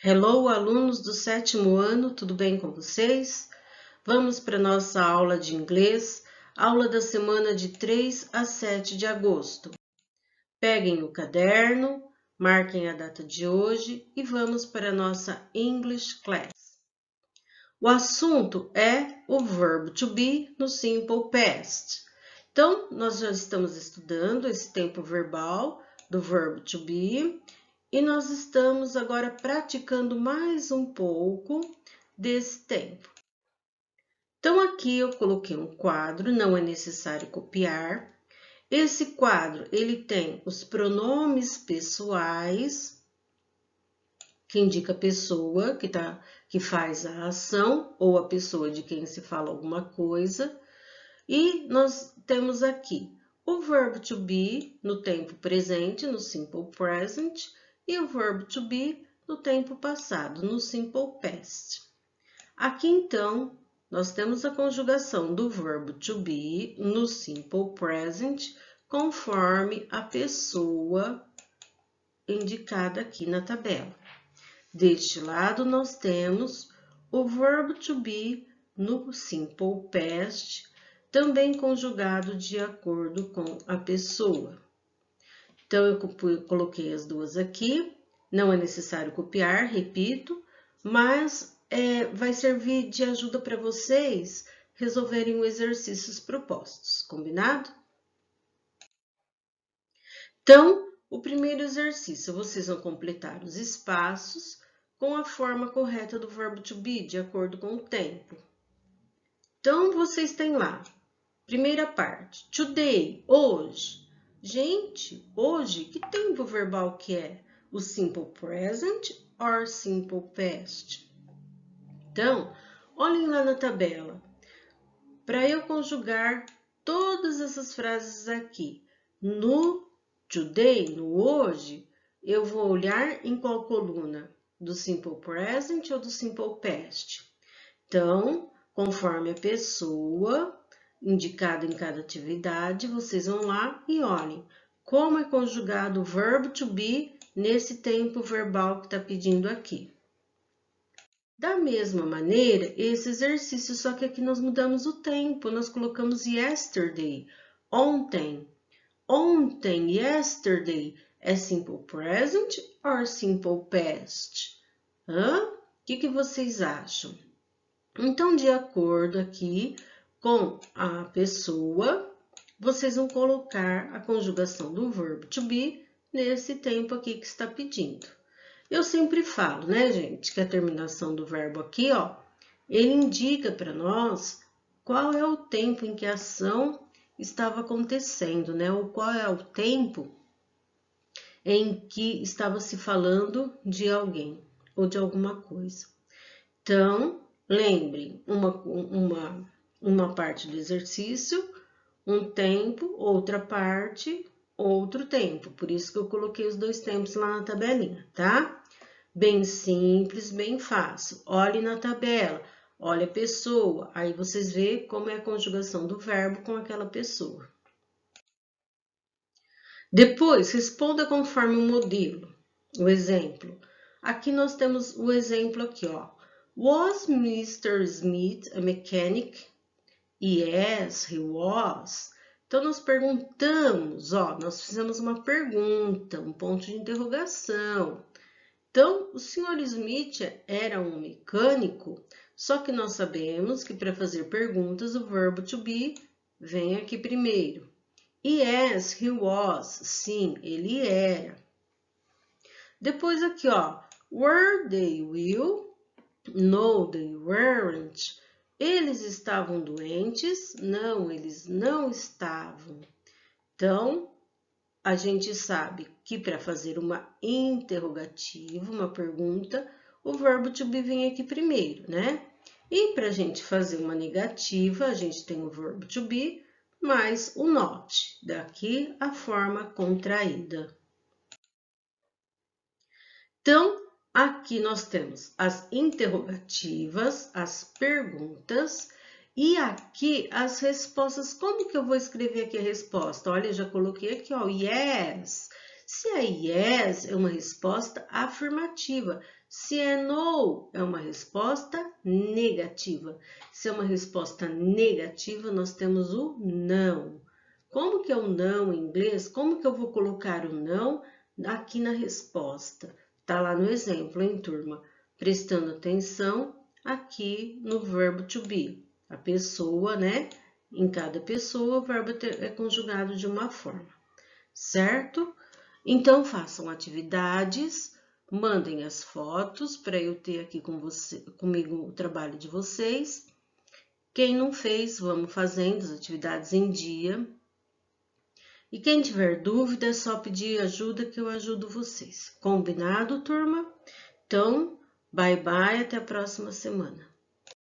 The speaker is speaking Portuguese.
Hello, alunos do 7º ano, tudo bem com vocês? Vamos para a nossa aula de inglês, aula da semana de 3 a 7 de agosto. Peguem o caderno, marquem a data de hoje e vamos para a nossa English Class. O assunto é o verbo to be no simple past. Então, nós já estamos estudando esse tempo verbal do verbo to be e nós estamos agora praticando mais um pouco desse tempo. Então, aqui eu coloquei um quadro, não é necessário copiar. Esse quadro, ele tem os pronomes pessoais, que indica a pessoa que faz a ação, ou a pessoa de quem se fala alguma coisa. E nós temos aqui o verbo to be no tempo presente, no simple present, e o verbo to be no tempo passado, no simple past. Aqui, então, nós temos a conjugação do verbo to be no simple present, conforme a pessoa indicada aqui na tabela. Deste lado, nós temos o verbo to be no simple past, também conjugado de acordo com a pessoa. Então, eu coloquei as duas aqui, não é necessário copiar, repito, mas vai servir de ajuda para vocês resolverem os exercícios propostos, combinado? Então, o primeiro exercício, vocês vão completar os espaços com a forma correta do verbo to be, de acordo com o tempo. Então, vocês têm lá, primeira parte, today, hoje. Gente, hoje, que tempo verbal que é? O simple present or simple past? Então, olhem lá na tabela. Para eu conjugar todas essas frases aqui, no today, no hoje, eu vou olhar em qual coluna? Do simple present ou do simple past? Então, conforme a pessoa indicada em cada atividade, vocês vão lá e olhem como é conjugado o verbo to be nesse tempo verbal que está pedindo aqui. Da mesma maneira, esse exercício, só que aqui nós mudamos o tempo, nós colocamos yesterday, ontem. Ontem, yesterday, é simple present or simple past? O que vocês acham? Então, de acordo aqui com a pessoa, vocês vão colocar a conjugação do verbo to be nesse tempo aqui que está pedindo. Eu sempre falo, né, gente, que a terminação do verbo aqui, ó, ele indica para nós qual é o tempo em que a ação estava acontecendo, né? Ou qual é o tempo em que estava se falando de alguém ou de alguma coisa. Então, lembrem, uma parte do exercício, um tempo, outra parte, outro tempo. Por isso que eu coloquei os dois tempos lá na tabelinha, tá? Bem simples, bem fácil. Olhe na tabela, olhe a pessoa, aí vocês veem como é a conjugação do verbo com aquela pessoa. Depois, responda conforme o modelo, o exemplo. Aqui nós temos o exemplo aqui, ó. Was Mr. Smith a mechanic? Yes, he was. Então, nós perguntamos, ó, nós fizemos uma pergunta, um ponto de interrogação. Então, o Sr. Smith era um mecânico, só que nós sabemos que para fazer perguntas o verbo to be vem aqui primeiro. Yes, he was. Sim, ele era. Depois aqui, ó. Were they ill? No, they weren't. Eles estavam doentes? Não, eles não estavam. Então, a gente sabe que para fazer uma interrogativa, uma pergunta, o verbo to be vem aqui primeiro, né? E para a gente fazer uma negativa, a gente tem o verbo to be mais o not. Daqui a forma contraída. Então, aqui nós temos as interrogativas, as perguntas e aqui as respostas. Como que eu vou escrever aqui a resposta? Olha, eu já coloquei aqui, ó, yes. Se é yes, é uma resposta afirmativa. Se é no, é uma resposta negativa. Se é uma resposta negativa, nós temos o não. Como que é o não em inglês? Como que eu vou colocar o não aqui na resposta? Tá lá no exemplo, hein, turma? Prestando atenção aqui no verbo to be. A pessoa, né? Em cada pessoa, o verbo é conjugado de uma forma, certo? Então, façam atividades, mandem as fotos para eu ter aqui comigo o trabalho de vocês. Quem não fez, vamos fazendo as atividades em dia. E quem tiver dúvida, é só pedir ajuda que eu ajudo vocês. Combinado, turma? Então, bye bye, até a próxima semana.